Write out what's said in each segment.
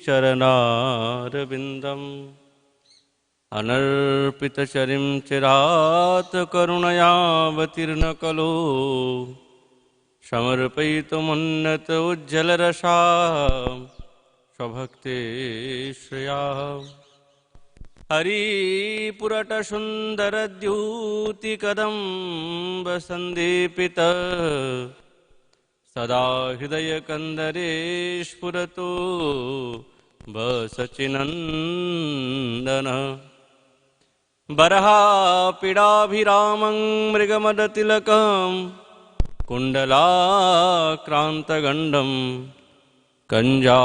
चरणारविन्दम् अनर्पितचरिं चिरात् करुणयावतीर्न कलो समर्पयितुमुन्नत उज्ज्वलरसा स्वभक्ते श्रिया हरिपुरटसुन्दरद्यूतिकदम्बसन्दीपित सदा हृदयकन्दरे स्फुरतु बसचिनन्दन बर्हापीडाभिरामं मृगमदतिलकं कुण्डलाक्रान्तगण्डं कञ्जाक्षं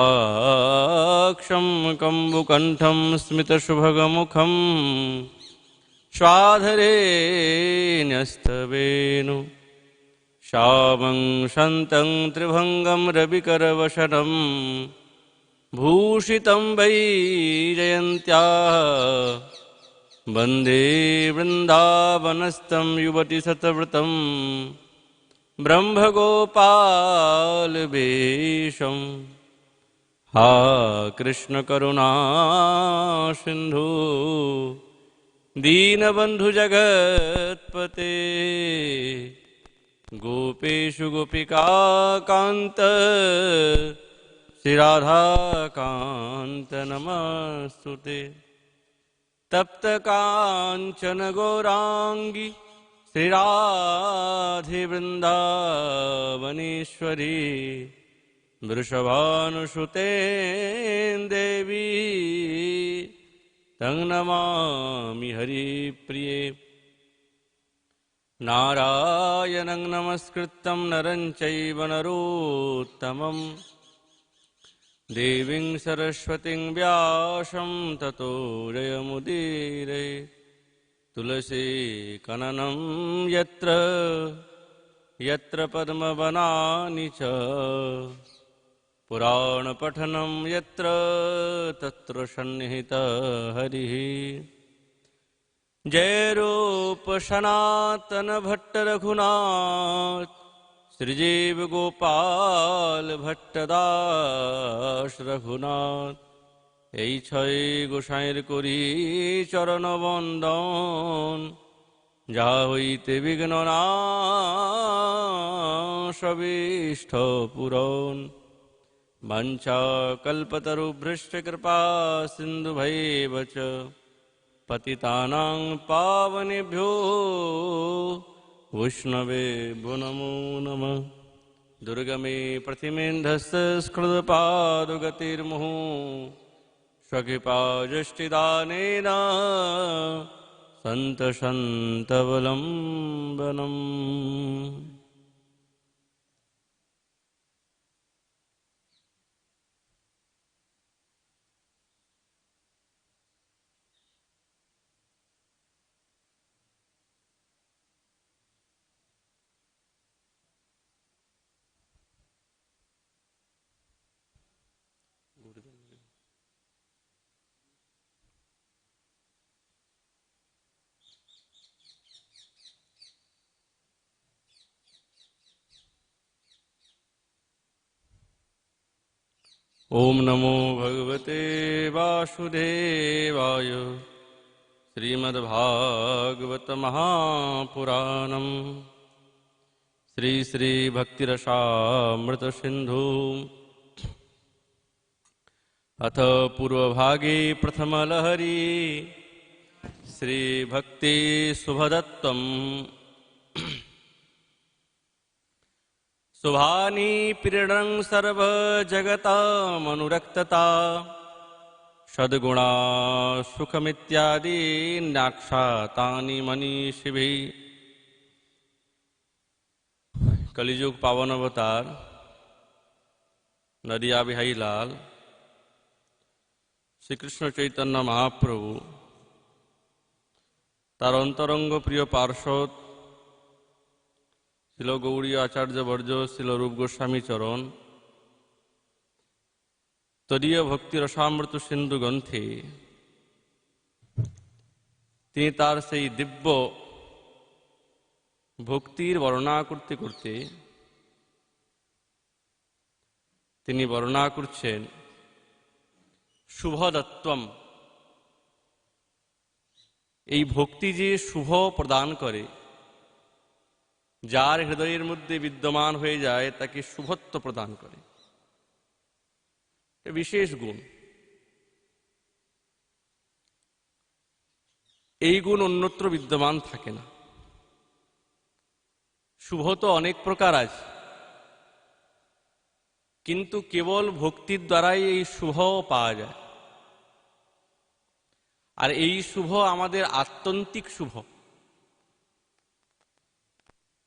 कम्बुकण्ठं स्मितशुभगमुखं स्वाधरे न्यस्तवेणु श्यामं शान्तं त्रिभङ्गं रविकरवशनं भूषितं वैजयन्त्या वन्दे वृन्दावनस्थं युवति शतव्रतं ब्रह्मगोपालवेषं हा कृष्णकरुणा सिन्धु दीनबन्धु जगत्पते गोपेषु गोपिकान्त श्रीराधाकान्त नमस्तुते तप्तकाञ्चन गौराङ्गी श्रीराधे वृन्दावनेश्वरी वृषभानुसुते देवी तं नमामि हरिप्रिये नारायणं नमस्कृतं नरं चैव नरोत्तमं देवीं सरस्वतीं व्यासं ततो जयमुदीरये तुलसी कननं यत्र यत्र पद्मवनानि च पुराणपठनं यत्र तत्र सन्निहितः हरिः जय रूप सनातन भट्ट रघुनाथ श्रीजीव गोपाल भट्टदास रघुनाथ এই ছয় গোসাইয়ের করি চরণ বন্দন যাহা হইতে বিঘ্ন নাশবিষ্ঠ পূরণ বাঞ্ছা কল্পতরুভ্যশ্চ কৃপা সিন্ধুভৈব চ पतितानां पावनेभ्यो वैष्णवेभ्यो नमो नमः दुर्गमे प्रतिमेन्धस्य स्खृदपादगतिर्मुहुः स्वकृपाजष्टिदानेन सन्तसन्तवलम्बनम् ओम नमो भगवते वासुदेवाय श्रीमद्भागवत महापुराणम श्री श्री भक्तिरसामृत सिंधु अथ पूर्वभागे प्रथमलहरी श्री भक्ति शुभदत्तम शुभानि प्रीणं सर्व जगता मनुरक्तता सद्गुणा सुखमित्यादि नाक्षातानि मनीषिभिः। कलियुग पावन अवतार নদিয়া বিহারী লাল, শ্রীকৃষ্ণ চৈতন্য মহাপ্রভু, তার অন্তরঙ্গ প্রিয় পার্ষদ ছিল গৌড়ীয় আচার্যবর্য ছিল রূপ গোস্বামী চরণ, তদীয় ভক্তি রসামৃত সিন্ধু গ্রন্থে তিনি তার সেই দিব্য ভক্তির বর্ণনা করতে করতে তিনি বর্ণনা করছেন শুভদত্তম, এই ভক্তি যে শুভ প্রদান করে, যার হৃদয়ের মধ্যে বিদ্যমান হয়ে যায় তাকে শুভত্ব প্রদান করে, বিশেষ গুণ। এই গুণ অন্যত্র বিদ্যমান থাকে না। শুভ তো অনেক প্রকার আছে, কিন্তু কেবল ভক্তির দ্বারাই এই শুভ পাওয়া যায়। আর এই শুভ আমাদের আত্যন্তিক শুভ,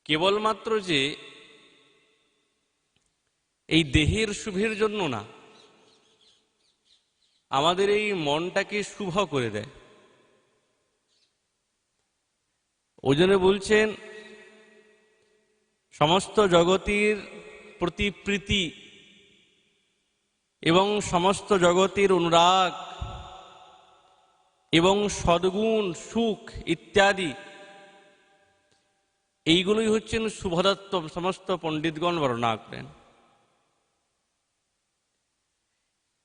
কেবলমাত্র যে এই দেহের শুভের জন্য না, আমাদের এই মনটাকে শুভ করে দেয়। ওই জন্য বলছেন সমস্ত জগতের প্রতি প্রীতি এবং সমস্ত জগতের অনুরাগ এবং সদ্গুণ সুখ ইত্যাদি, এইগুলোই হচ্ছেন শুভদত্ত। সমস্ত পণ্ডিতগণ বর্ণনা করেন।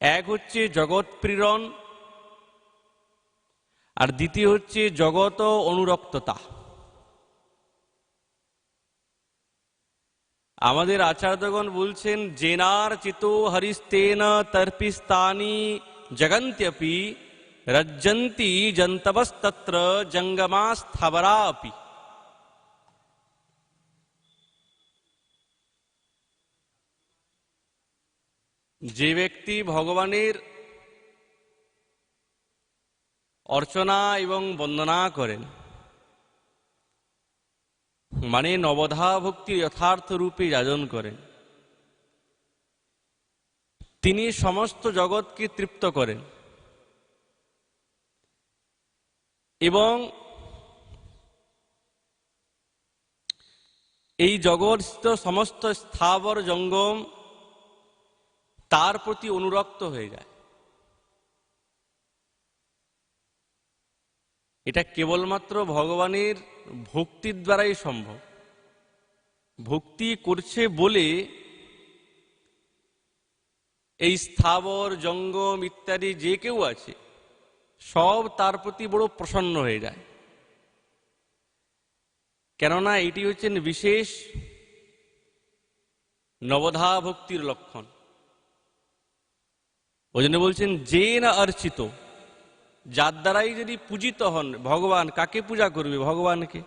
এক হচ্ছে জগৎ প্রেরণ, আর দ্বিতীয় হচ্ছে জগত অনুরক্ততা। আমাদের আচার্যগণ বলছেন জেনার চিতো হরিস্তেন তর্পিস্তানি জগন্ত্যপি রজ্জন্তি জন্তবস্তত্র জঙ্গমাস্থবরাপি। যে ব্যক্তি ভগবানের অর্চনা এবং বন্দনা করেন, মানে নবধা ভক্তি যথার্থ রূপে যাজন করেন, তিনি সমস্ত জগৎকে তৃপ্ত করেন এবং এই জগৎস্থ সমস্ত স্থাবর জঙ্গম তার প্রতি অনুরক্ত হয়ে যায়। এটা কেবলমাত্র ভগবানের ভক্তির দ্বারাই সম্ভব। ভক্তি করছে বলে এই স্থাবর জঙ্গম ইত্যাদি যে কেউ আছে সব তার প্রতি বড় প্রসন্ন হয়ে যায়। কেননা এটি হচ্ছেন বিশেষ নবধা ভক্তির লক্ষণ। ওই জন্য বলছেন যে না অর্চিত, যার দ্বারাই যদি পূজিত হন ভগবান, কাকে পূজা করবে? ভগবানকে।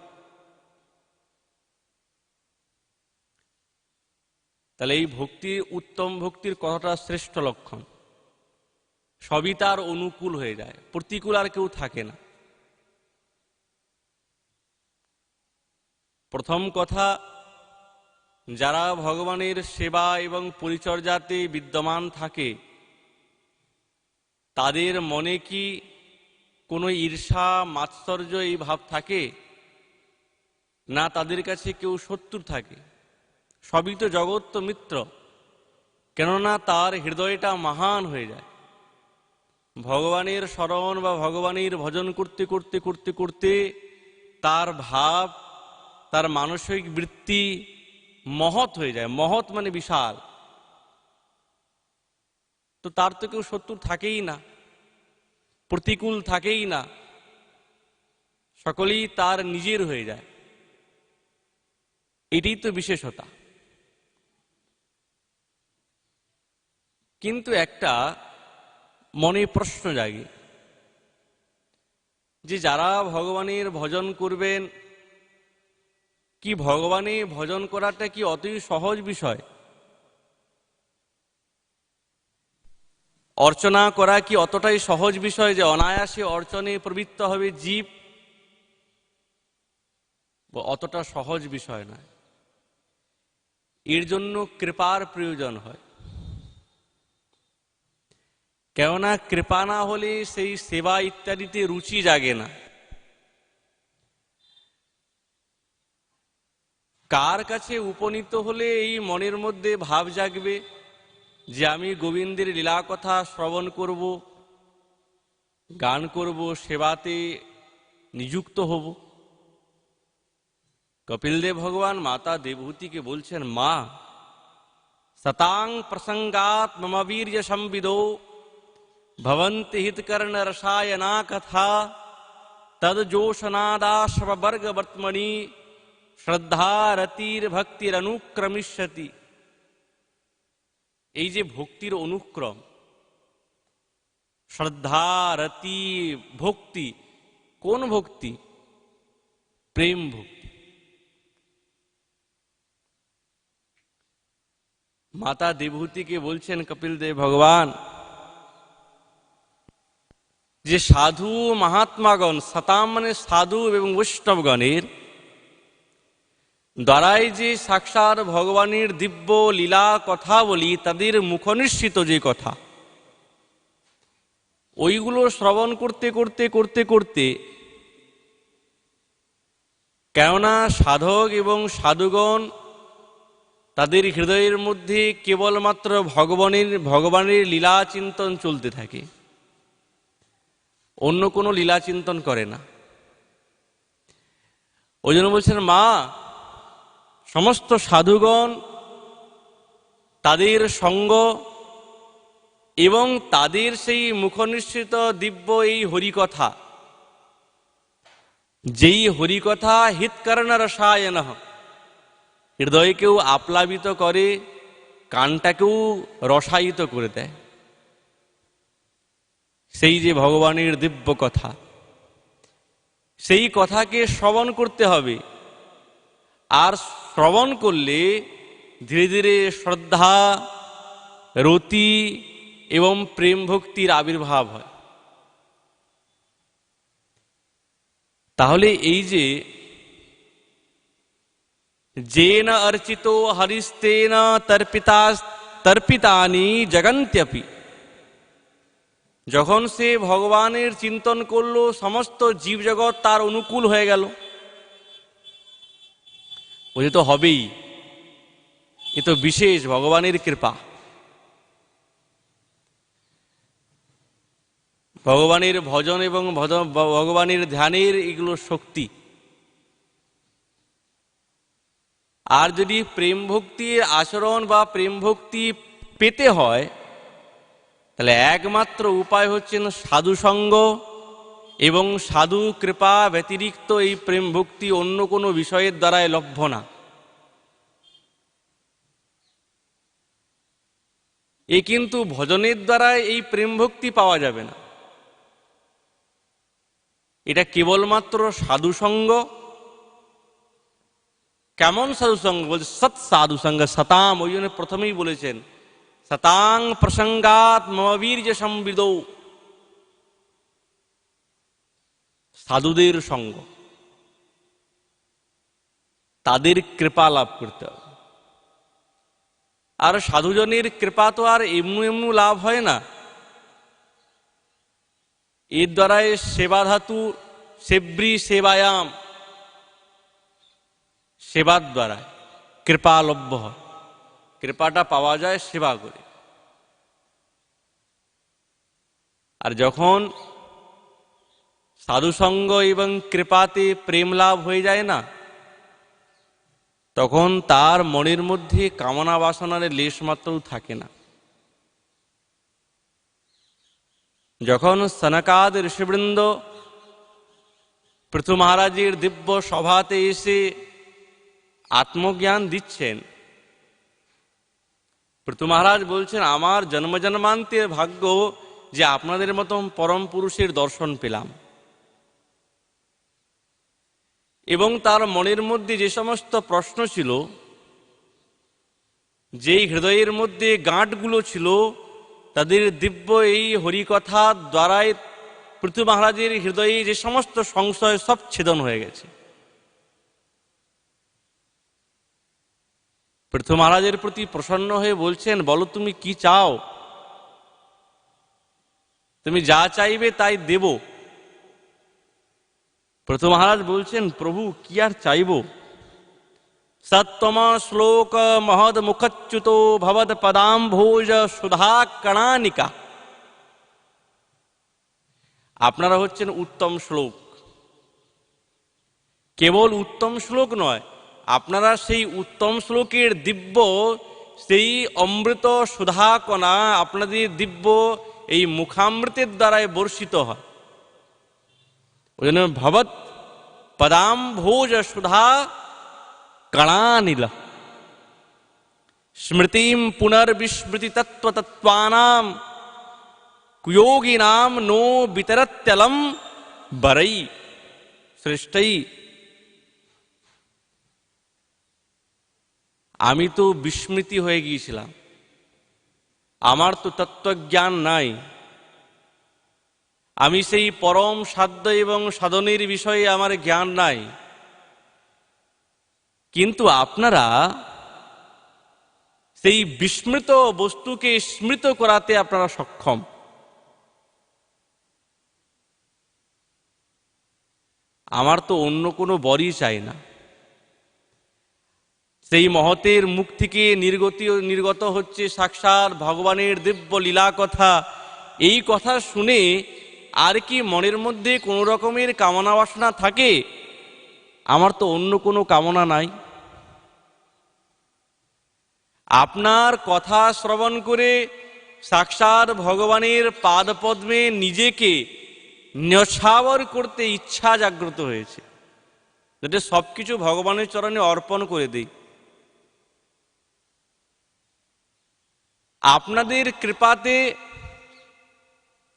তাহলে এই ভক্তি, উত্তম ভক্তির কতটা শ্রেষ্ঠ লক্ষণ। সবই তার অনুকূল হয়ে যায়, প্রতিকূল আর কেউ থাকে না। প্রথম কথা, যারা ভগবানের সেবা এবং পরিচর্যাতে বিদ্যমান থাকে তাদের মনে কি কোনো ঈর্ষা মাৎসর্য এই ভাব থাকে? না, তাদের কাছে কেউ শত্রু থাকে? সবই তো জগৎ তো মিত্র। কেননা তার হৃদয়টা মহান হয়ে যায়। ভগবানের স্মরণ বা ভগবানের ভজন করতে করতে করতে করতে তার ভাব, তার মানসিক বৃত্তি মহৎ হয়ে যায়। মহৎ মানে বিশাল। তো তার তো কেউ শত্রু থাকেই না, প্রতিকূল থাকেই না, সকলেই তার নিজের হয়ে যায়। এটাই তো বিশেষতা। কিন্তু একটা মনে প্রশ্ন জাগে যে যারা ভগবানের ভজন করবেন, কি ভগবানের ভজন করাটা কি অতই সহজ বিষয়? অর্চনা করা কি অতটাই সহজ বিষয় যে অনায়াসে অর্চনে প্রবৃত্ত হবে জীব? অতটা সহজ বিষয় নয়। এর জন্য কৃপার প্রয়োজন হয়। কেননা কৃপা না হলে সেই সেবা ইত্যাদিতে রুচি জাগে না। কার কাছে উপনীত হলে এই মনের মধ্যে ভাব জাগবে যে আমি গোবিন্দের লীলা কথা শ্রবণ করব, গান করব, সেবাতে নিযুক্ত হব? কপিলদেব ভগবান মাতা দেবহূতিকে বলছেন, মা সতাং প্রসঙ্গাত মম বীর্য সম্বিদো ভবন্তি হিতকর্ণ রসায়না কথা তদ যোশনাদাশবর্গ বর্তমণি শ্রদ্ধা রতির ভক্তির অনুক্রমিষ্যতি। এই যে ভক্তির অনুক্রম, শ্রদ্ধা রতি ভক্তি, কোন ভক্তি? প্রেম ভক্তি। মাতা দেবহূতিকে বলছেন কপিল দেব ভগবান যে সাধু মহাত্মাগণ, সতাম মানে সাধু এবং বৈষ্ণবগণের দ্বারাই যে সাক্ষাৎ ভগবানের দিব্য লীলা কথা বলি, তাদের মুখনিসৃত যে কথা, ওইগুলো শ্রবণ করতে করতে করতে করতে, কেননা সাধক এবং সাধুগণ তাদের হৃদয়ের মধ্যে কেবলমাত্র ভগবানের লীলা চিন্তন চলতে থাকে, অন্য কোনো লীলা চিন্তন করে না। ওই জন্য বলছেন, মা সমস্ত সাধুগণ তাদের সঙ্গ এবং তাদের সেই মুখনিসৃত দিব্য এই হরিকথা, যেই হরিকথা হিতকর্ণ রসায়নঃ, হৃদয়কেও আপ্লাবিত করে, কানটাকেও রসায়িত করে দেয়, সেই যে ভগবানের দিব্য কথা, সেই কথাকে শ্রবণ করতে হবে। আর শ্রবণ করলে ধীরে ধীরে শ্রদ্ধা, রতি এবং প্রেম ভক্তির আবির্ভাব হয়। তাহলে এই যে যেন অর্চিত হরিস্তেন তর্পিতানি জগন্ত্যপি, যখন সে ভগবানের চিন্তন করলো, সমস্ত জীবজগৎ তার অনুকূল হয়ে গেল। ওই তো হবেই, এ তো বিশেষ ভগবানের কৃপা। ভগবানের ভজন এবং ভগবানের ধ্যানের এগুলো শক্তি। আর যদি প্রেম ভক্তির আচরণ বা প্রেম ভক্তি পেতে হয়, তাহলে একমাত্র উপায় হচ্ছেন সাধুসঙ্গ এবং সাধু কৃপা ব্যতিরিক্ত এই প্রেম ভক্তি অন্য কোনো বিষয়ের দ্বারাই লভ্য না। এ কিন্তু ভজনের দ্বারা এই প্রেম ভক্তি পাওয়া যাবে না, এটা কেবলমাত্র সাধুসঙ্গ। কেমন সাধুসঙ্গ? বলছে সৎ সাধুসঙ্গ, সতাম। ওই জন্য প্রথমেই বলেছেন সতাং প্রসঙ্গাত মম বীর্য সম্বিদো, সাধুদের সঙ্গ, তাদের কৃপা লাভ করতে হবে। আর সাধুজনের কৃপা তো আর এমনু এমনু লাভ হয় না, এর দ্বারাই সেবা ধাতু সেব্রি সেবায়াম, সেবার দ্বারা কৃপা লভ্য হয়। কৃপাটা পাওয়া যায় সেবা করে। আর যখন সাধুসঙ্গ এবং কৃপাতে প্রেম লাভ হয়ে যায় না, তখন তার মনের মধ্যে কামনা বাসনার লেশ মাত্রও থাকে না। যখন সনকাদ ঋষিবৃন্দ পৃথু মহারাজের দিব্য সভাতে এসে আত্মজ্ঞান দিচ্ছেন, পৃথু মহারাজ বলছেন, আমার জন্মজন্মান্তের ভাগ্য যে আপনাদের মতন পরম পুরুষের দর্শন পেলাম। এবং তার মনের মধ্যে যে সমস্ত প্রশ্ন ছিল, যেই হৃদয়ের মধ্যে গাঁটগুলো ছিল, তাদের দিব্য এই হরিকথার দ্বারাই পৃথু মহারাজের হৃদয়ে যে সমস্ত সংশয় সব ছেদন হয়ে গেছে। পৃথু মহারাজের প্রতি প্রসন্ন হয়ে বলছেন, বলো তুমি কি চাও? তুমি যা চাইবে তাই দেব। প্রথম মহারাজ বলছেন, প্রভু কি আর চাইব? সত্তম শ্লোক মহদ মুখচ্যুত ভবদ পদাম্ভোজ সুধা কণানিকা। আপনারা হচ্ছেন উত্তম শ্লোক। কেবল উত্তম শ্লোক নয়, আপনারা সেই উত্তম শ্লোকের দিব্য সেই অমৃত সুধা কণা আপনাদের দিব্য এই মুখামৃতের দ্বারাই বর্ষিত হয়। ওই জন্য ভবৎ পদাম্ভোজ সুধা কণানিল স্মৃতিম পুনর্বিস্মৃতি তত্ত্ব তত্ত্বানাম কুয়োগিনাম নো বিতরত্যলম বরৈ শ্রেষ্ঠৈ। আমি তো বিস্মৃতি হয়ে গিয়েছিলাম, আমার তো তত্ত্বজ্ঞান নাই, আমি সেই পরম সাধ্য এবং সাধনের বিষয়ে আমার জ্ঞান নাই। কিন্তু আপনারা সেই বিস্মৃত বস্তুকে স্মৃত করাতে আপনারা সক্ষম। আমার তো অন্য কোনো বরই চাই না। সেই মহতের মুখ থেকে নির্গত হচ্ছে সাক্ষাৎ ভগবানের দিব্য লীলা কথা। এই কথা শুনে আর কি মনের মধ্যে কোনো রকমের কামনা বাসনা থাকে? আমার তো অন্য কোনো কামনা নাই। আপনার কথা শ্রবণ করে সাক্ষাৎ ভগবানের পাদপদ্মে নিজেকে ন্যছাবর করতে ইচ্ছা জাগ্রত হয়েছে, যাতে সবকিছু ভগবানের চরণে অর্পণ করে দেই। আপনাদের কৃপাতে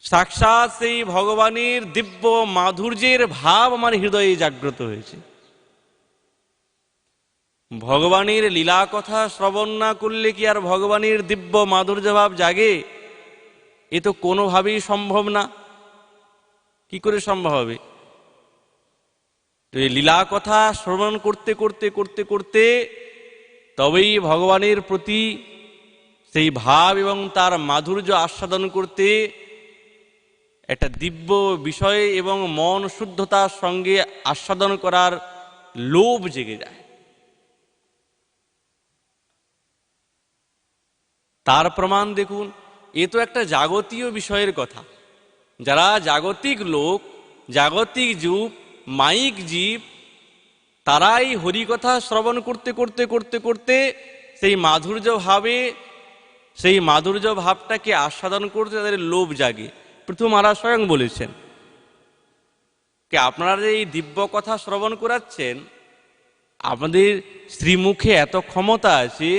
সাক্ষাৎ সেই ভগবানের দিব্য মাধুর্যের ভাব আমার হৃদয়ে জাগ্রত হয়েছে। ভগবানের লীলা কথা শ্রবণ না করলে কি আর ভগবানের দিব্য মাধুর্য ভাব জাগে? এ তো কোনোভাবেই সম্ভব না। কি করে সম্ভব হবে? তো এই লীলা কথা শ্রবণ করতে করতে করতে করতে তবেই ভগবানের প্রতি সেই ভাব এবং তার মাধুর্য আস্বাদন করতে একটা দিব্য বিষয় এবং মন শুদ্ধতার সঙ্গে আস্বাদন করার লোভ জেগে যায়। তার প্রমাণ দেখুন, এ তো একটা জাগতীয় বিষয়ের কথা। যারা জাগতিক লোক, জাগতিক যুগ, মাইক জীব, তারাই হরিকথা শ্রবণ করতে করতে করতে করতে সেই মাধুর্য ভাবটাকে আস্বাদন করতে তাদের লোভ জাগে। প্রথম মহারাজ স্বয়ং বলেছেন যে আপনারা যে এই দিব্য কথা শ্রবণ করাচ্ছেন, আপনাদের শ্রীমুখে এত ক্ষমতা আছে,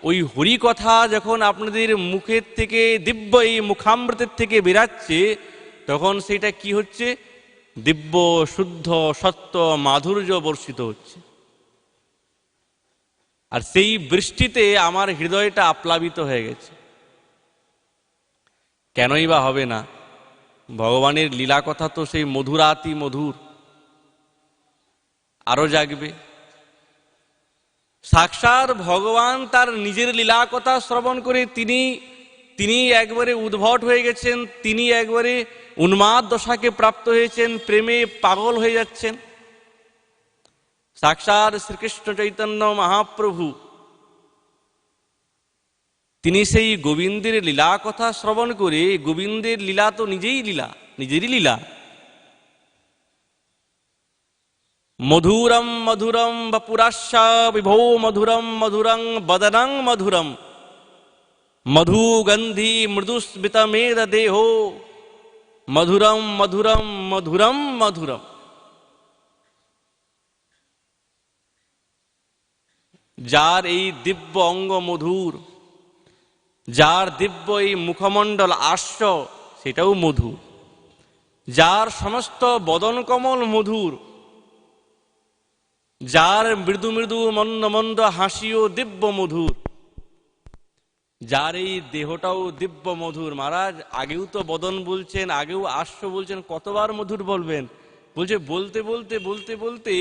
ওই হরি কথা যখন আপনাদের মুখের থেকে দিব্য এই মুখামৃতের থেকে বেরাচ্ছে, তখন সেটা কি হচ্ছে? দিব্য শুদ্ধ সত্য মাধুর্য বর্ষিত হচ্ছে। আর সেই বৃষ্টিতে আমার হৃদয়টা আপ্লাবিত হয়ে গেছে। কেনই বা হবে না? ভগবানের লীলা কথা তো সেই মধুরাতি মধুর, আরো জাগবে। সাক্ষাৎ ভগবান তার নিজের লীলা কথা শ্রবণ করে তিনি একবারে উদ্ভট হয়ে গেছেন, তিনি একবারে উন্মাদ দশাকে প্রাপ্ত হয়েছেন, প্রেমে পাগল হয়ে যাচ্ছেন। সাক্ষাৎ শ্রীকৃষ্ণ চৈতন্য মহাপ্রভু তিনি সেই গোবিন্দের লীলা কথা শ্রবণ করে, গোবিন্দের লীলা তো নিজেরই লীলা। মধুরম মধুরম বপুরাস্য বিভো মধুরম মধুরং বদনং মধুরম মধুগন্ধি মৃদুস্মিত মেদ দেহো মধুরম মধুরম মধুরম মধুরম। যার এই দিব্য অঙ্গ মধুর, যার দিব্য এই মুখমণ্ডল আস্য, সেটাও মধুর। যার সমস্ত বদন কমল মধুর, যার মৃদু মৃদু মন্দ মন্দ হাসিও দিব্য মধুর, যার এই দেহটাও দিব্য মধুর। মহারাজ আগেও তো বদন বলছেন, আগেও আস্য বলছেন, কতবার মধুর বলবেন? বলছে বলতে বলতে বলতে বলতে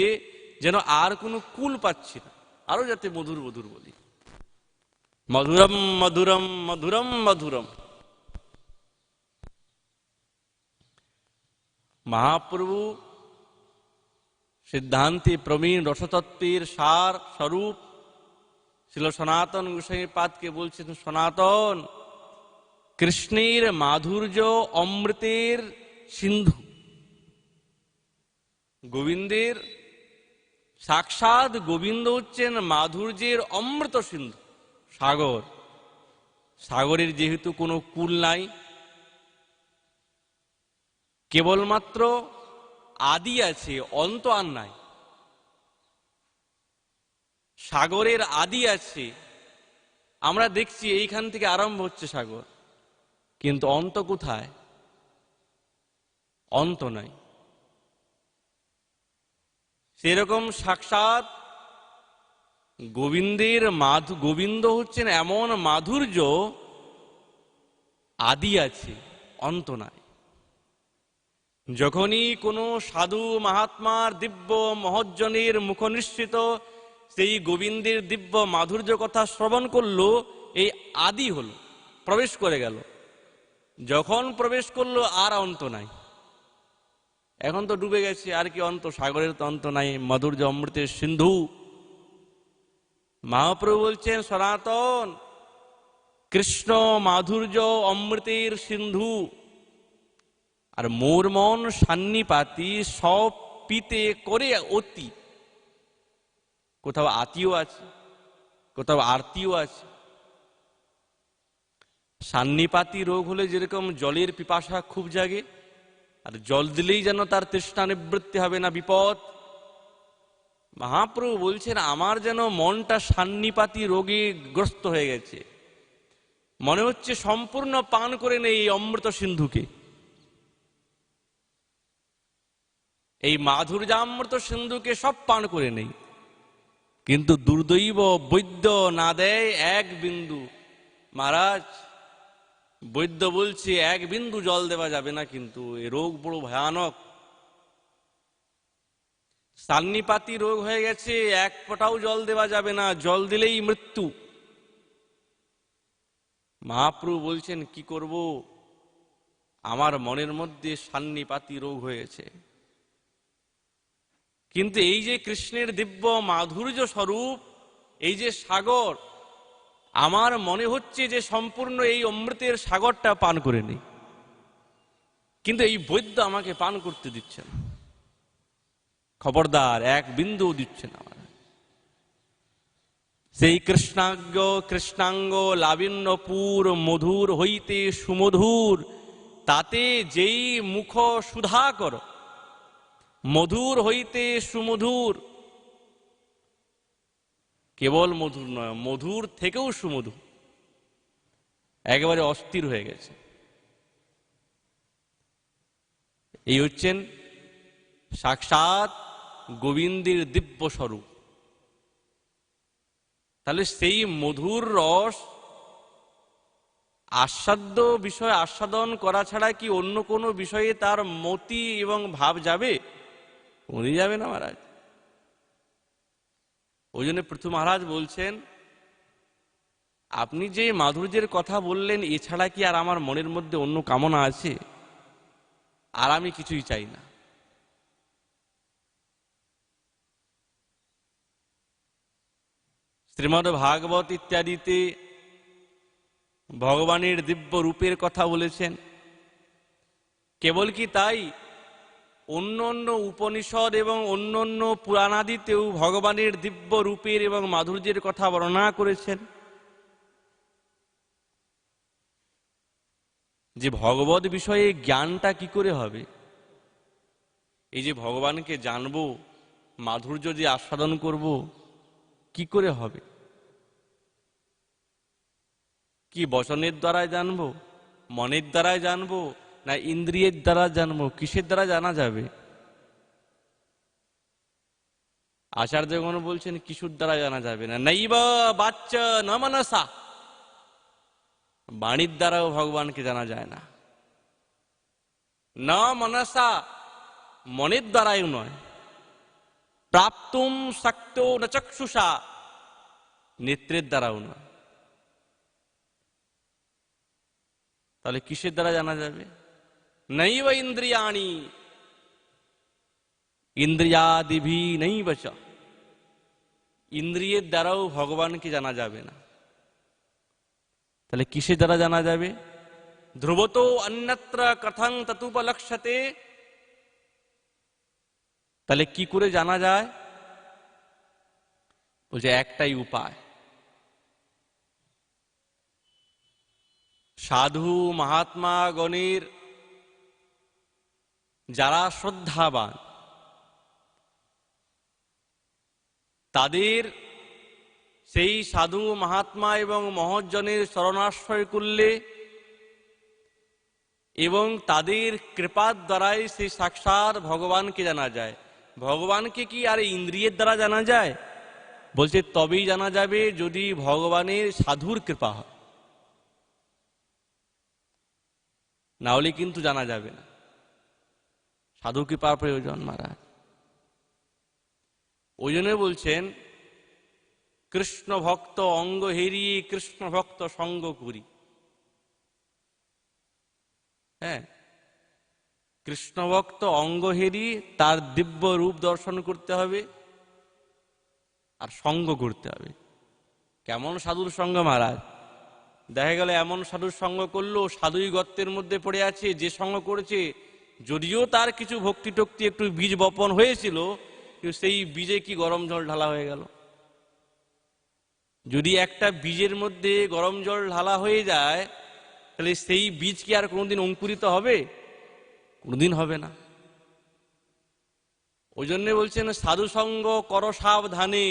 যেন আর কোনো কুল পাচ্ছি না, আরো যাতে মধুর মধুর বলি। মধুরম মধুরম মধুরম মধুরম। মহাপ্রভু সিদ্ধান্তে প্রবীণ রসতত্ত্বের সার স্বরূপ ছিল সনাতন গোস্বামীপাদকে বলছেন, সনাতন কৃষ্ণের মাধুর্য অমৃতের সিন্ধু, গোবিন্দের সাক্ষাৎ গোবিন্দ হচ্ছেন মাধুর্যের অমৃত সিন্ধু, সাগর। সাগরের যেহেতু কোনো কূল নাই, কেবলমাত্র আদি আছে, অন্ত আর নাই। সাগরের আদি আছে, আমরা দেখছি এইখান থেকে আরম্ভ হচ্ছে সাগর, কিন্তু অন্ত কোথায়? অন্ত নাই। সেরকম সাক্ষাৎ গোবিন্দের গোবিন্দ হচ্ছেন এমন মাধুর্য, আদি আছে, অন্ত নাই। যখনই কোনো সাধু মহাত্মার দিব্য মহজ্জনের মুখনিসৃত সেই গোবিন্দের দিব্য মাধুর্য কথা শ্রবণ করলো, এই আদি হলো, প্রবেশ করে গেল। যখন প্রবেশ করলো আর অন্ত নাই। এখন তো ডুবে গেছে, আর কি অন্ত? সাগরের তো অন্ত নাই, মাধুর্য অমৃতের সিন্ধু। মহাপ্রভু বলছেন, সনাতন কৃষ্ণ মাধুর্য অমৃতের সিন্ধু, আর মোর মন সান্নিপাতি সব পিতে করে অতি। কোথাও আতিও আছে, কোথাও আরতিও আছে। সান্নিপাতি রোগ হলে যেরকম জলের পিপাসা খুব জাগে, আর জল দিলেই যেন তার তৃষ্ণা নিবৃত্তি হবে না, বিপদ। মহাপ্রভু বলছেন, আমার যেন মনটা সান্নিপাতি রোগে গ্রস্ত হয়ে গেছে, মনে হচ্ছে সম্পূর্ণ পান করে নেই এই অমৃত সিন্ধুকে। এই মাধুর্যামৃত সিন্ধুকে সব পান করে নেই, কিন্তু দুর্দৈব বৈদ্য না দেয় এক বিন্দু। মহারাজ, বৈদ্য বলছে এক বিন্দু জল দেওয়া যাবে না, কিন্তু এই রোগ বড় ভয়ানক। সান্নিপাতি রোগ হয়ে গেছে, এক ফোঁটাও জল দেওয়া যাবে না, জল দিলেই মৃত্যু। মহাপ্রভু বলছেন, কি করব? আমার মনের মধ্যে সান্নিপাতি রোগ হয়েছে। কিন্তু এই যে কৃষ্ণের দিব্য মাধুর্য স্বরূপ, এই যে সাগর, আমার মনে হচ্ছে যে সম্পূর্ণ এই অমৃতের সাগরটা পান করে নেই, কিন্তু এই বৈদ্য আমাকে পান করতে দিচ্ছে না। খবরদার, এক বিন্দু দিচ্ছে না। সেই কৃষ্ণাঙ্গ লাবণ্যপুর মধুর হইতে সুমধুর, তাতে যেই মুখ সুধাকর। মধুর হইতে সুমধুর, কেবল মধুর নয়, মধুর থেকেও সুমধুর, একেবারে অস্থির হয়ে গেছে। এই হচ্ছেন সাক্ষাৎ গোবিন্দের দিব্য স্বরূপ। তাহলে সেই মধুর রস আস্বাদ্য বিষয় আস্বাদন করা ছাড়া কি অন্য কোনো বিষয়ে তার মতি এবং ভাব যাবে? উনি যাবে না মহারাজ। ওই জন্য পৃথু মহারাজ বলছেন, আপনি যে মাধুর্যের কথা বললেন, এছাড়া কি আর আমার মনের মধ্যে অন্য কামনা আছে? আর আমি কিছুই চাই না। শ্রীমদ্ ভাগবত ইত্যাদিতে ভগবানের দিব্য রূপের কথা বলেছেন। কেবল কি তাই, অন্য অন্য উপনিষদ এবং অন্য অন্য পুরাণাদিতেও ভগবানের দিব্য রূপের এবং মাধুর্যের কথা বর্ণনা করেছেন। যে ভগবত বিষয়ে জ্ঞানটা কি করে হবে? এই যে ভগবানকে জানবো, মাধুর্য যে আস্বাদন করব, কি করে হবে? কি বচনের দ্বারাই জানবো, মনের দ্বারাই জানবো, না ইন্দ্রিয়ের দ্বারা জানবো? কিসের দ্বারা জানা যাবে? আচার্যগণ বলছেন, কিশোর দ্বারা জানা যাবে না। নৈব বাচ্চ ন মনসা, বাণীর দ্বারাও ভগবানকে জানা যায় না। না মনসা, মনের দ্বারাও নয়। প্রাপ্তুম শক্ত ন চক্ষুষা, নেত্রের দ্বারাও নয়। তাহলে কিসের দ্বারা জানা যাবে? নৈব ইন্দ্রিয়াণি, ইন্দ্রিয়াদিভি নৈব চ, ইন্দ্রিয়ের দ্বারাও ভগবানকে জানা যাবে না। তাহলে কিসের দ্বারা জানা যাবে? ধ্রুবত অন্যত্র কথং ততুপলক্ষ্যতে, তাহলে কি করে জানা যায়? বলছে একটাই উপায়, সাধু মহাত্মা গণের যারা শ্রদ্ধাবান, তাদের সেই সাধু মহাত্মা এবং মহজ্জনের শরণাশ্রয় করলে এবং তাদের কৃপার দ্বারাই সেই সাক্ষাৎ ভগবানকে জানা যায়। ভগবানকে কি আর ইন্দ্রিয়ের দ্বারা জানা যায়? বলছে তবেই জানা যাবে যদি ভগবানের সাধুর কৃপা হয়, না হলে কিন্তু জানা যাবে না। সাধু কৃপার প্রয়োজন মহারাজ। ওই জন্য বলছেন কৃষ্ণ ভক্ত অঙ্গ হেরিয়ে কৃষ্ণ ভক্ত সঙ্গ করি। হ্যাঁ, কৃষ্ণ ভক্ত অঙ্গ হেরিয়ে তার দিব্য রূপ দর্শন করতে হবে আর সঙ্গ করতে হবে। কেমন সাধুর সঙ্গ মহারাজ? দেখা গেল এমন সাধুর সঙ্গ করলো, সাধুই গর্তের মধ্যে পড়ে আছে, যে সঙ্গ করেছে যদিও তার কিছু ভক্তি টক্তি একটু বীজ বপন হয়েছিল, কিন্তু সেই বীজে কি গরম জল ঢালা হয়ে গেল। যদি একটা বীজের মধ্যে গরম জল ঢালা হয়ে যায়, তাহলে সেই বীজ কি আর কোনোদিন অঙ্কুরিত হবে? কোনোদিন হবে না। ওই জন্য বলছেন সাধু সঙ্গ কর সাবধানে।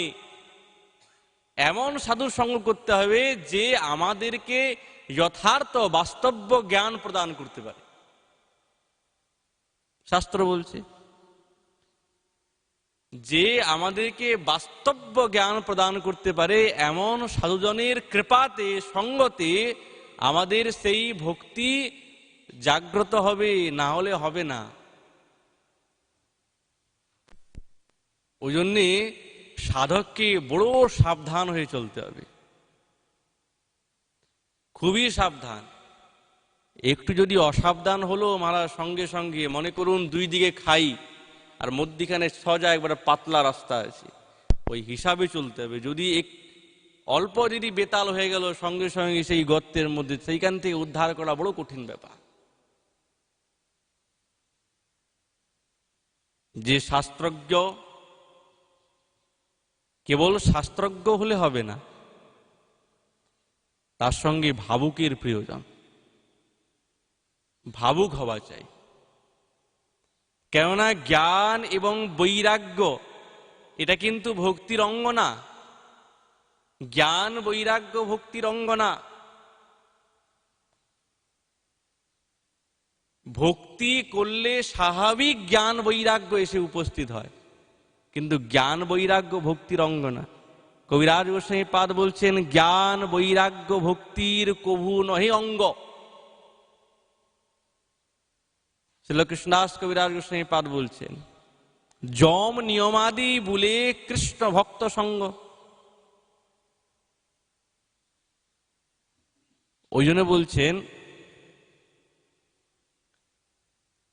এমন সাধুর সঙ্গ করতে হবে যে আমাদেরকে যথার্থ বাস্তব জ্ঞান প্রদান করতে পারে। শাস্ত্র বলছে যে আমাদেরকে বাস্তব জ্ঞান প্রদান করতে পারে, এমন সাধুজনের কৃপাতে সঙ্গতে আমাদের সেই ভক্তি জাগ্রত হবে, না হলে হবে না। ওই জন্যে সাধককে বড় সাবধান হয়ে চলতে হবে, খুবই সাবধান। একটু যদি অসাবধান হলো মারা সঙ্গে সঙ্গে মনে করুন দুই দিকে খাই আর মধ্যিখানে সোজা একবারে পাতলা রাস্তা আছে, ওই হিসাবে চলতে হবে। যদি অল্প যদি বেতাল হয়ে গেল সঙ্গে সঙ্গে সেই গর্তের মধ্যে, সেইখান থেকে উদ্ধার করা বড় কঠিন ব্যাপার। যে শাস্ত্রজ্ঞ, কেবল শাস্ত্রজ্ঞ হলে হবে না, তার সঙ্গে ভাবুকের প্রয়োজন, ভাবুক হওয়া চাই। কেননা জ্ঞান এবং বৈরাগ্য এটা কিন্তু ভক্তির অঙ্গ না। জ্ঞান বৈরাগ্য ভক্তির অঙ্গ না। ভক্তি করলে স্বাভাবিক জ্ঞান বৈরাগ্য এসে উপস্থিত হয়, কিন্তু জ্ঞান বৈরাগ্য ভক্তির অঙ্গ না। কবিরাজ গোস্বামী পাদ বলছেন জ্ঞান বৈরাগ্য ভক্তির কভু নহে অঙ্গ। শ্রীকৃষ্ণদাস কবিরাজ গোস্বামী পাদ বলছেন যম নিয়মাদি বলে কৃষ্ণ ভক্ত সঙ্গ। ওই জন্য বলছেন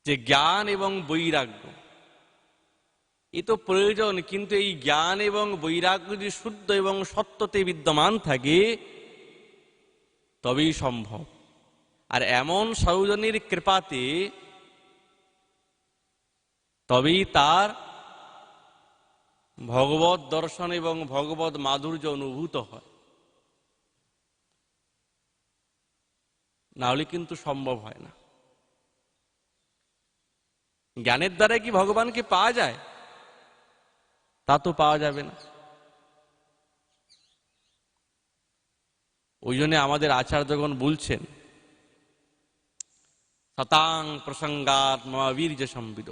যে জ্ঞান এবং বৈরাগ্য এ তো প্রয়োজন, কিন্তু এই জ্ঞান এবং বৈরাগ্য যদি শুদ্ধ এবং সত্যতে বিদ্যমান থাকে তবেই সম্ভব। আর এমন সাধুজনের কৃপাতে তবেই তার ভগবত দর্শন এবং ভগবত মাধুর্য অনুভূত হয়, না হলে কিন্তু সম্ভব হয় না। জ্ঞানের দ্বারা কি ভগবানকে পাওয়া যায়? তা তো পাওয়া যাবে না। ওই জন্য আমাদের আচার্যগণ বলছেন শতাং প্রসঙ্গাত মহাবীর্য সম্বিদ,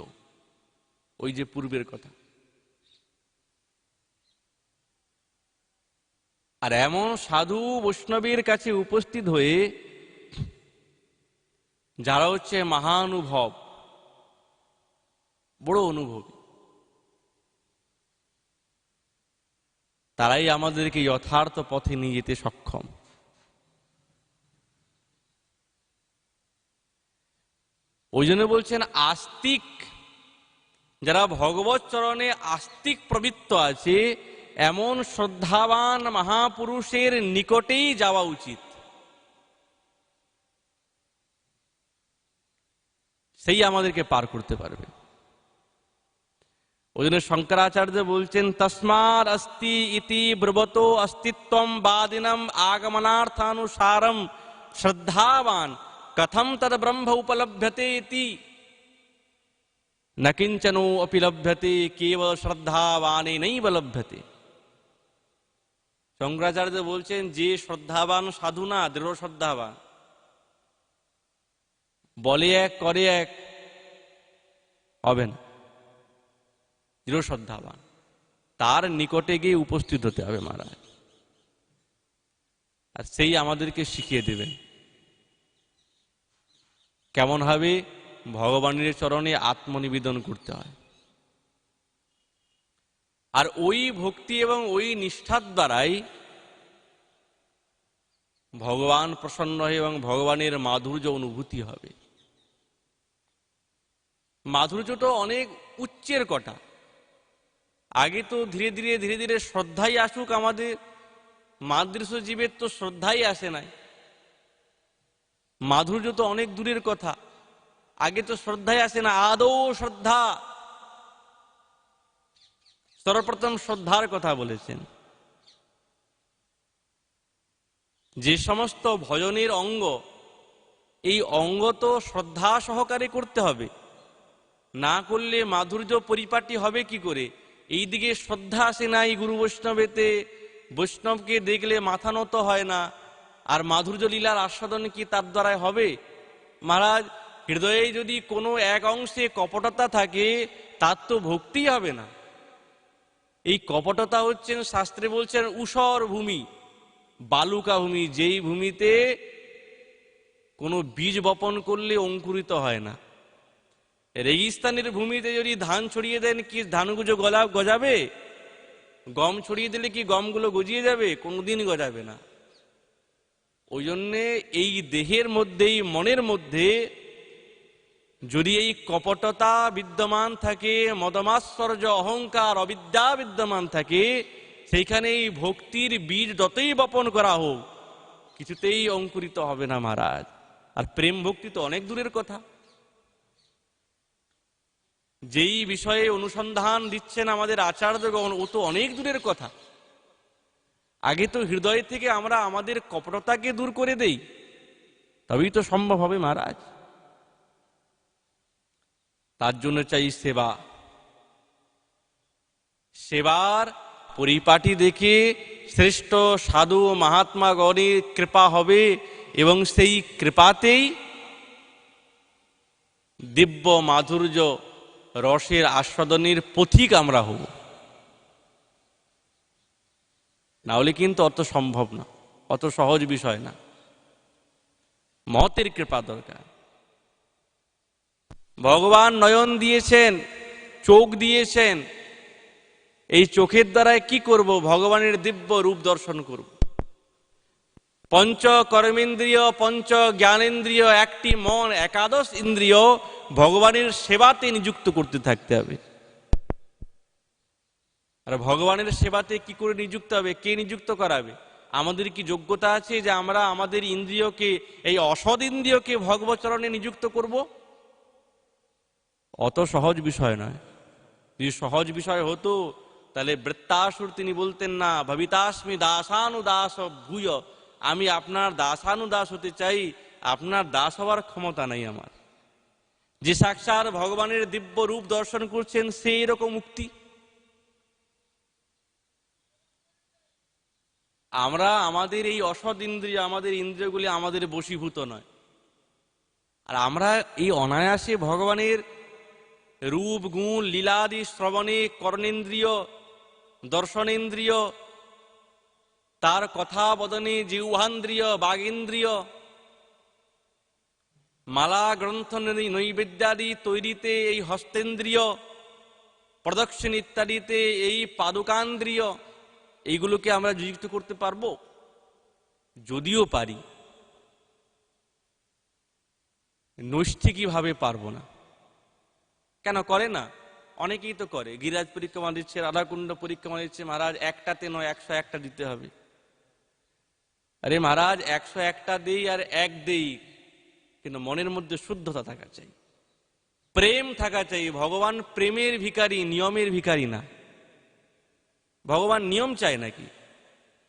ওই যে পূর্বের কথা। আর এমন সাধু বৈষ্ণবের কাছে উপস্থিত হয়ে যারা হচ্ছে মহানুভব, বড় অনুভবী, তারাই আমাদেরকে যথার্থ পথে নিয়ে যেতে সক্ষম। ওই জন্য বলছেন আস্তিক যারা ভগবত চরণে আস্তিক প্রবৃত্ত আছে এমন শ্রদ্ধাবান মহাপুরুষের নিকটেই যাওয়া উচিত। সেই আমাদেরকে পার করতে পারবে। ওই জন্য শঙ্করাচার্য বলছেন, তস্মার অস্তি ইতি ব্রবত অস্তিত্বম বাদিনম আগমনার্থানুসারম শ্রদ্ধাবান কথম তদ ব্রহ্ম উপলভ্যতে ইতি ন কিঞ্চনো অপি লভ্যতে কেবল শ্রদ্ধাবানেনৈব লভ্যতে। শঙ্করাচার্য বলছেন, যে শ্রদ্ধাবান সাধু না, দৃঢ় শ্রদ্ধাবান, বলে এক করে এক হবে না, দৃঢ় শ্রদ্ধাবান, তার নিকটে গিয়ে উপস্থিত হতে হবে মহারাজ। আর সেই আমাদেরকে শিখিয়ে দেবেন কেমন ভাবে ভগবানের চরণে আত্মনিবেদন করতে হয়। আর ওই ভক্তি এবং ওই নিষ্ঠার দ্বারাই ভগবান প্রসন্ন হয় এবং ভগবানের মাধুর্য অনুভূতি হবে। মাধুর্যটা অনেক উচ্চের কথা। আগে তো ধীরে ধীরে শ্রদ্ধাই আসুক। আমাদের মাদৃশ্য জীবের তো শ্রদ্ধাই আসে নাই। মাধুর্য তো অনেক দূরের কথা, আগে তো শ্রদ্ধাই আসে না। আদৌ শ্রদ্ধা, সর্বপ্রথম শ্রদ্ধার কথা বলেছেন। যে সমস্ত ভজনের অঙ্গ, এই অঙ্গ তো শ্রদ্ধা সহকারে করতে হবে, না করলে মাধুর্য পরিপাটি হবে কি করে? এই দিকে শ্রদ্ধা আসে নাই গুরু বৈষ্ণবেতে, বৈষ্ণবকে দেখলে মাথা নত হয় না, আর মাধুর্য লীলার আস্বাদন কি তার দ্বারাই হবে? মহারাজ, হৃদয়ে যদি কোনো এক অংশে কপটতা থাকে, তার তো ভক্তি হবে না। এই কপটতা হচ্ছেন, শাস্ত্রে বলছেন, ঊষর ভূমি, বালুকা ভূমি, যেই ভূমিতে কোনো বীজ বপন করলে অঙ্কুরিত হয় না। রেগিস্তানের ভূমিতে যদি ধান ছড়িয়ে দেন, কি ধানগুলো গজাবে? গম ছড়িয়ে দিলে কি গমগুলো গজিয়ে যাবে? কোনোদিন গজাবে না। ওই জন্যে এই দেহের মধ্যে, এই মনের মধ্যে যদি এই কপটতা বিদ্যমান থাকে, মদমাশ্চর্য অহংকার অবিদ্যা বিদ্যমান থাকে, সেইখানে এই ভক্তির বীজ যতই বপন করা হোক, কিছুতেই অঙ্কুরিত হবে না মহারাজ। আর প্রেম ভক্তি তো অনেক দূরের কথা। যেই বিষয়ে অনুসন্ধান দিচ্ছেন আমাদের আচার্যগণ, ও তো অনেক দূরের কথা। আগে তো হৃদয় থেকে আমরা আমাদের কপটতাকে দূর করে দেই, তবেই তো সম্ভব হবে মহারাজ। তার জন্য চাই সেবা। সেবার পরিপাটি দেখে শ্রেষ্ঠ সাধু মহাত্মা গণের কৃপা হবে, এবং সেই কৃপাতেই দিব্য মাধুর্য রসের আস্বাদনের পথিক আমরা হব। না হলে কিন্তু অত সম্ভব না, অত সহজ বিষয় না। মহতের কৃপা দরকার। ভগবান নয়ন দিয়েছেন, চোখ দিয়েছেন, এই চোখের দ্বারায় কি করব? ভগবানের দিব্য রূপ দর্শন করব। পঞ্চ কর্মেন্দ্রিয়, পঞ্চ জ্ঞানেন্দ্রিয়, একটি মন, একাদশ ইন্দ্রিয় ভগবানের সেবাতে নিযুক্ত করতে থাকতে হবে। আর ভগবানের সেবাতে কি করে নিযুক্ত হবে? কে নিযুক্ত করাবে? আমাদের কি যোগ্যতা আছে যে আমরা আমাদের ইন্দ্রিয়কে, এই অসৎ ইন্দ্রিয়কে ভগবত চরণে নিযুক্ত করব? অত সহজ বিষয় নয়। যদি সহজ বিষয় হতো, তাহলে বৃত্তাসুর তিনি বলতেন না, ভবিতাস্মি দাসানুদাস ভূয়, আমি আপনার দাসানুদাস হতে চাই, আপনার দাস হওয়ার ক্ষমতা নাই আমার। যে সাক্ষাৎ ভগবানের দিব্য রূপ দর্শন করছেন, সেই রকম মুক্তি। আমরা আমাদের এই অসৎ ইন্দ্রিয়, আমাদের ইন্দ্রিয়গুলি আমাদের বশীভূত নয়। আর আমরা এই অনায়াসে ভগবানের রূপ গুণ লীলাদি শ্রবণে কর্ণেন্দ্রিয়, দর্শনেন্দ্রিয়, তার কথা বদনে জিহ্বান্দ্রিয়, বাগেন্দ্রিয়, মালা গ্রন্থ নৈবেদ্যাদি তৈরিতে এই হস্তেন্দ্রিয়, প্রদক্ষিণ ইত্যাদিতে এই পাদুকান্দ্রিয়, এইগুলোকে আমরা যুক্ত করতে পারবো? যদিও পারি, নৈষ্ঠিকীভাবে পারবো না। কেন করে না? অনেকেই তো করে, গিরিরাজ পরিক্রমা দিচ্ছে, রাধাকুণ্ড পরিক্রমা দিচ্ছে, মহারাজ একটাতে নয় 101টা দিতে হবে। আরে মহারাজ 101টা দেই আর এক দেই, কিন্তু মনের মধ্যে শুদ্ধতা থাকা চাই, প্রেম থাকা চাই। ভগবান প্রেমের ভিখারি, নিয়মের ভিখারি না। ভগবান নিয়ম চায় নাকি?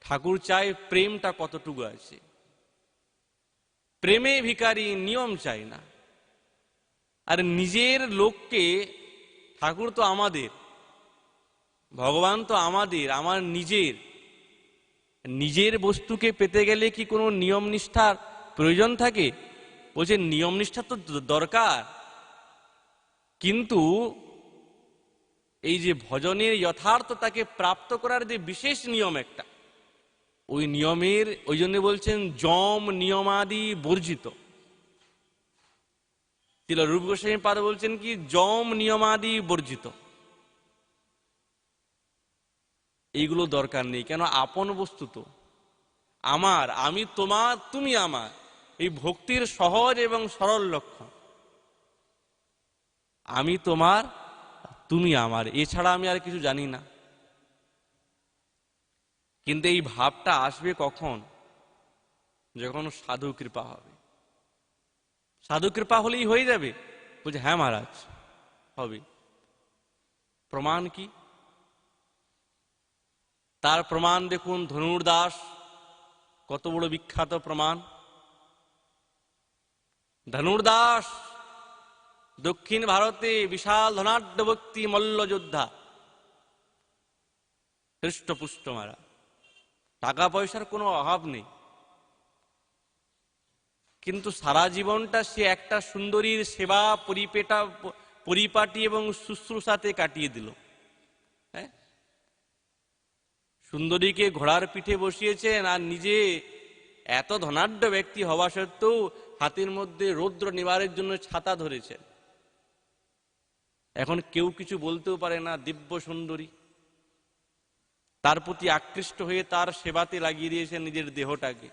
ঠাকুর চায় প্রেমটা কতটুকু আছে। প্রেমে ভিখারি, নিয়ম চাই না। আর নিজের লোককে, ঠাকুর তো আমাদের, ভগবান তো আমাদের, আমার নিজের। নিজের বস্তুকে পেতে গেলে কি কোনো নিয়ম নিষ্ঠার প্রয়োজন থাকে? বলছে নিয়ম নিষ্ঠা তো দরকার, কিন্তু এই যে ভজনের যথার্থতাকে প্রাপ্ত করার যে বিশেষ নিয়ম একটা, ওই নিয়মের, ওই জন্য বলছেন যম নিয়মাদি বর্জিত। তিল রূপ গোস্বামী পাদ বলছেন কি যম নিয়মাদি বর্জিত। এইগুলো দরকার নেই। কেন? আপন বস্তু তো আমার, আমি তোমার, তুমি আমার, এই ভক্তির সহজ এবং সরল লক্ষণ। আমি তোমার, তুমি আমার, এছাড়া আমি আর কিছু জানি না। কিন্তু এই ভাবটা আসবে কখন? যখন সাধু কৃপা হবে। সাধু কৃপা হলেই হয়ে যাবে? বলছে হ্যাঁ মহারাজ হবে। প্রমাণ কি? তার প্রমাণ দেখুন, ধনুর্দাস কত বড় বিখ্যাত প্রমাণ। ধনুর্দাস দক্ষিণ ভারতে বিশাল ধনাঢ্য ব্যক্তি, মল্লযোদ্ধা, হৃষ্টপুষ্ট মারা, টাকা পয়সার কোনো অভাব নেই। কিন্তু সারা জীবনটা সে একটা সুন্দরীর সেবা, পরিপাটি এবং শুশ্রূষাতে কাটিয়ে দিল। হ্যাঁ, সুন্দরীকে ঘোড়ার পিঠে বসিয়েছেন, আর নিজে এত ধনাঢ্য ব্যক্তি হওয়া সত্ত্বেও হাতের মধ্যে রৌদ্র নিবারের জন্য ছাতা ধরেছেন। এখন কেউ কিছু বলতেও পারে না। দিব্য সুন্দরী, তার প্রতি আকৃষ্ট হয়ে তার সেবাতে লাগিয়ে দিয়েছেন নিজের দেহটাকে,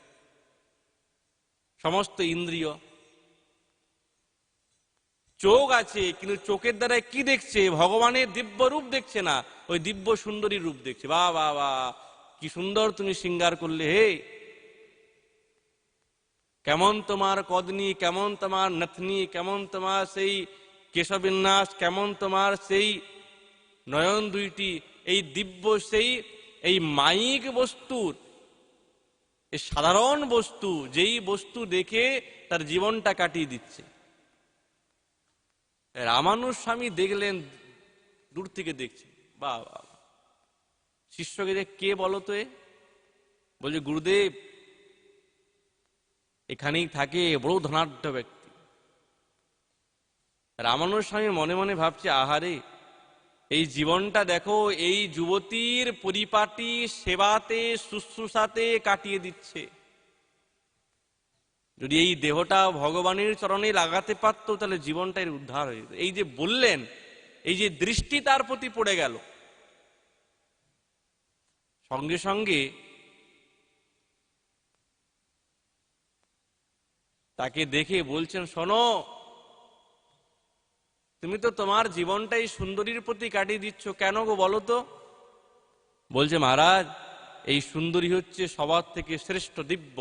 সমস্ত ইন্দ্রিয়। চোখ আছে, কিন্তু চোখের দ্বারা কি দেখছে? ভগবানের দিব্য রূপ দেখছে না, ওই দিব্য সুন্দরী রূপ দেখছে। বাহ বাহ বাহ, কি সুন্দর তুমি শৃঙ্গার করলে হে, কেমন তোমার কদনি, কেমন তোমার নথনি, কেমন তোমার সেই কেশবিন্যাস, কেমন তোমার সেই নয়ন দুইটি। এই দিব্য, সেই এই মাইক বস্তুর, এই সাধারণ বস্তু, যেই বস্তু দেখে তার জীবনটা কাটিয়ে দিচ্ছে। রামানুজ স্বামী দেখলেন, দূর থেকে দেখছে, বাহ বাহ। শিষ্যকে যে কে বলো তো? বলছে গুরুদেব, এখানেই থাকে, বড় ধনাঢ্য ব্যক্তি। রামানুজ স্বামী মনে মনে ভাবছে, আহারে, এই জীবনটা দেখো, এই যুবতীর পরিপাটি সেবাতে, শুশ্রূষাতে কাটিয়ে দিচ্ছে। যদি এই দেহটা ভগবানের চরণে লাগাতে পারতো, তাহলে জীবনটা এর উদ্ধার হয়ে যেত। এই যে বললেন, এই যে দৃষ্টি তার প্রতি পড়ে গেল, সঙ্গে সঙ্গে তাকে দেখে বলছেন, শোনো, তুমি তো তোমার জীবনটাই সুন্দরীর প্রতি কাটিয়ে দিচ্ছ, কেন গো বলো তো? বলছে মহারাজ, এই সুন্দরী হচ্ছে সবার থেকে শ্রেষ্ঠ দিব্য,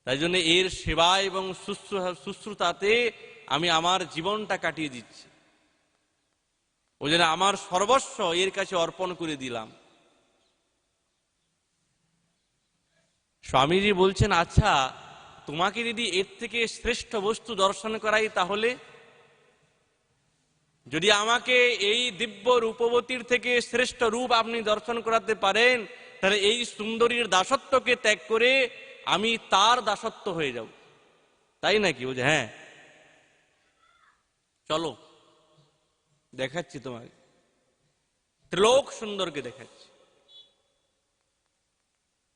তাই জন্য এর সেবা এবং শুশ্রূষাতে আমি আমার জীবনটা কাটিয়ে দিচ্ছি। ওই জন্য আমার সর্বস্ব এর কাছে অর্পণ করে দিলাম। স্বামীজি বলছেন, আচ্ছা, তোমাকে যদি এর থেকে শ্রেষ্ঠ বস্তু দর্শন করাই, তাহলে যদি আমাকে এই দিব্য রূপবতীর থেকে শ্রেষ্ঠ রূপ আপনি দর্শন করাতে পারেন, তাহলে এই সুন্দরীর দাসত্বকে ত্যাগ করে আমি তার দাসত্ব হয়ে যাব। তাই নাকি? বলছে হ্যাঁ, চলো দেখাচ্ছি তোমাকে, ত্রিলোক সুন্দরকে দেখাচ্ছি।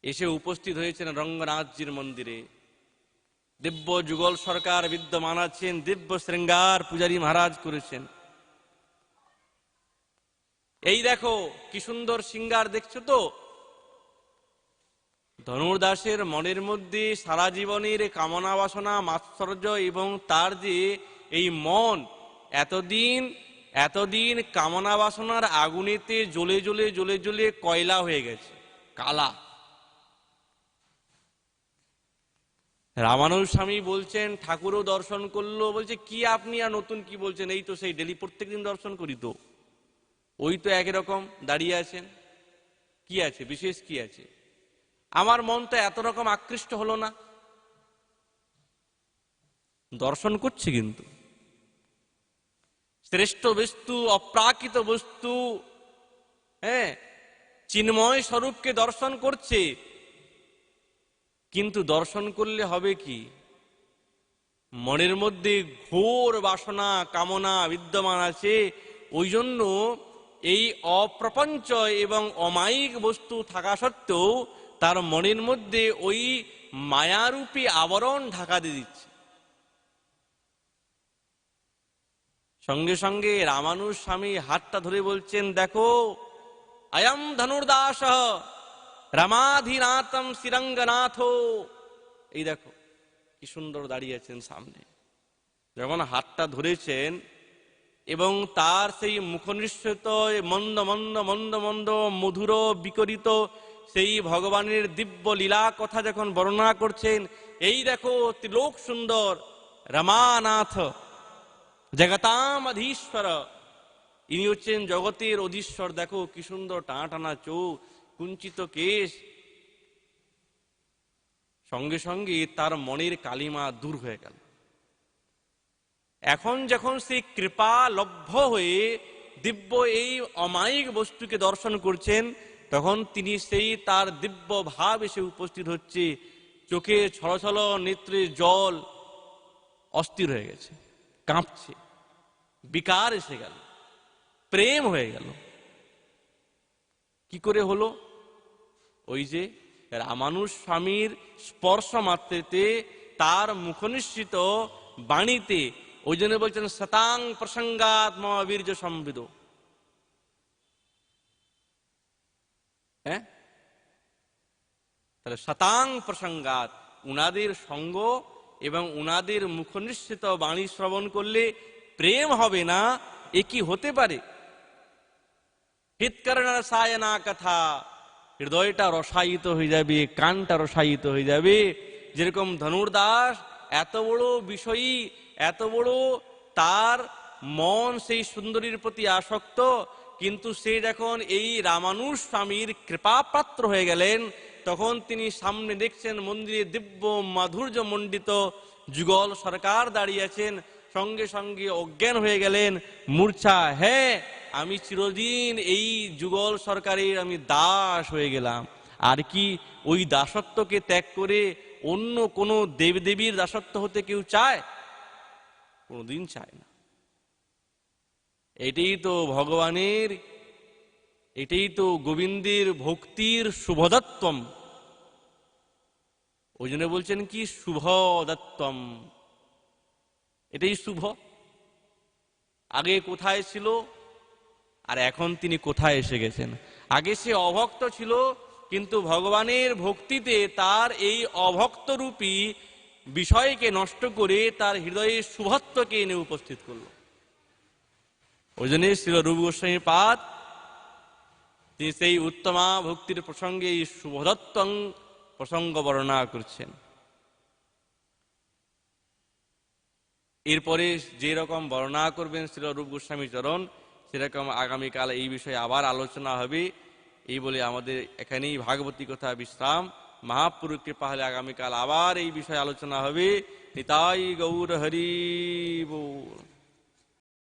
এসে উপস্থিত হয়েছেন রঙ্গনাথজির মন্দিরে। দিব্য যুগল সরকার বিদ্যমান আছেন, দিব্য শৃঙ্গার পূজারী মহারাজ করেছেন। এই দেখো কি সুন্দর শৃঙ্গার, দেখছো তো? ধনুর্দাসের মনের মধ্যে সারা জীবনের কামনা বাসনা, মাৎসর্য এবং তার যে এই মন এতদিন এতদিন কামনা বাসনার আগুনেতে জ্বলে জ্বলে জ্বলে জ্বলে কয়লা হয়ে গেছে, কালা। রামানুজ স্বামী বলছেন, ঠাকুরও দর্শন করলো, বলছে কি আপনি আর নতুন কি বলছেন, এই তো সেই ডেলি প্রত্যেকদিন দর্শন করি তো, ওই তো একই রকম দাঁড়িয়ে আছেন, কি আছে বিশেষ, কি আছে? আমার মন তো এত রকম আকৃষ্ট হলো না। দর্শন করছে কিন্তু শ্রেষ্ঠ বস্তু, অপ্রাকৃত বস্তু, হ্যাঁ, চিন্ময় স্বরূপকে দর্শন করছে। কিন্তু দর্শন করলে হবে কি? মনের মধ্যে ঘোর বাসনা কামনা বিদ্যমান আছে। ওই জন্য এই অপ্রপঞ্চ এবং অমায়িক বস্তু থাকা সত্ত্বেও তার মনের মধ্যে ওই মায়ারূপী আবরণ ঢাকা দিয়ে দিচ্ছে। সঙ্গে সঙ্গে রামানুজ স্বামী হাতটা ধরে বলছেন, দেখো, অয়ম ধনুর্দাস রামাধিনাথম শ্রীরঙ্গনাথ। এই দেখো কি সুন্দর দাঁড়িয়ে আছেন সামনে। যখন হাতটা ধরেছেন এবং তার সেই মুখনিঃসৃত মন্দ মন্দ মন্দ মন্দ মধুর বিকরিত সেই ভগবানের দিব্য লীলা কথা যখন বর্ণনা করছেন, এই দেখো ত্রিলোক সুন্দর রমানাথ জগতাম অধীশ্বর, ইনি হচ্ছেন জগতের অধীশ্বর। দেখো কি সুন্দর টানা টানা চোখ, কুঞ্চিত কেশ। সঙ্গে সঙ্গে তার মনের কালিমা দূর হয়ে গেল। এখন যখন সেই কৃপা লভ্য হয়ে দিব্য এই অমায়িক বস্তুকে দর্শন করছেন, তখন তিনি সেই তার দিব্য ভাব এসে উপস্থিত হচ্ছে। চোখে ছলছল, নেত্রে জল, অস্থির হয়ে গেছে, কাঁপছে, বিকার এসে গেল, প্রেম হয়ে গেল। কি করে হলো? ওই যে রামানুজ স্বামীর স্পর্শ মাত্রেতে, তার মুখনিঃসৃত বাণীতে, ওই জন্য বলছেন শতাং প্রসঙ্গাৎ মম বীর্য সম্বিদ। হ্যাঁ, তাহলে শতাং প্রসঙ্গাৎ, উনাদের সঙ্গ এবং উনাদের মুখনিঃসৃত বাণী শ্রবণ করলে প্রেম হবে না, এ কি হতে পারে? হিতকরণ রসায়না কথা, হৃদয়টা রসায়িত হয়ে যাবে, কানটা রসায়িত হয়ে যাবে। যেরকম ধনুর্দাস এত বড় বিষয়ী, এত বড় তার মন সেই সুন্দরীর প্রতি আসক্ত, কিন্তু সে যখন এই রামানুজ স্বামীর কৃপাপাত্র হয়ে গেলেন, তখন তিনি সামনে দেখছেন মন্দিরে দিব্য মাধুর্য মণ্ডিত যুগল সরকার দাঁড়িয়ে আছেন। সঙ্গে সঙ্গে অজ্ঞান হয়ে গেলেন, মূর্ছা। হ্যাঁ, আমি চিরদিন এই যুগল সরকারের আমি দাস হয়ে গেলাম। আর কি ওই দাসত্বকে ত্যাগ করে অন্য কোনো দেবদেবীর দাসত্ব হতে কেউ চায়? কোনোদিন চায় না। এটাই তো ভগবানের, এটাই তো গোবিন্দের ভক্তির শুভদত্তম। ওই জন্য বলছেন কি শুভদত্তম, এটাই শুভ। আগে কোথায় ছিল আর এখন তিনি কোথায় এসে গেছেন? আগে সে অভক্ত ছিল, কিন্তু ভগবানের ভক্তিতে তার এই অভক্তরূপী বিষয়কে নষ্ট করে তার হৃদয়ে শুভত্বকে এনে উপস্থিত করল। ওই জন্য শ্রী রূপ গোস্বামী পাদ তিনি সেই উত্তমা ভক্তির প্রসঙ্গে এই শুভদত্তং প্রসঙ্গ বর্ণনা করছেন। এরপরে যে রকম বর্ণনা করবেন শ্রী রূপ গোস্বামী চরণ, সেরকম আগামীকাল এই বিষয়ে আবার আলোচনা হবে। এই বলে আমাদের এখানেই ভাগবতী কথা বিশ্রাম। মহাপুরুষ কৃপা হলে আগামীকাল আবার এই বিষয়ে আলোচনা হবে। নিতাই গৌর হরি বল।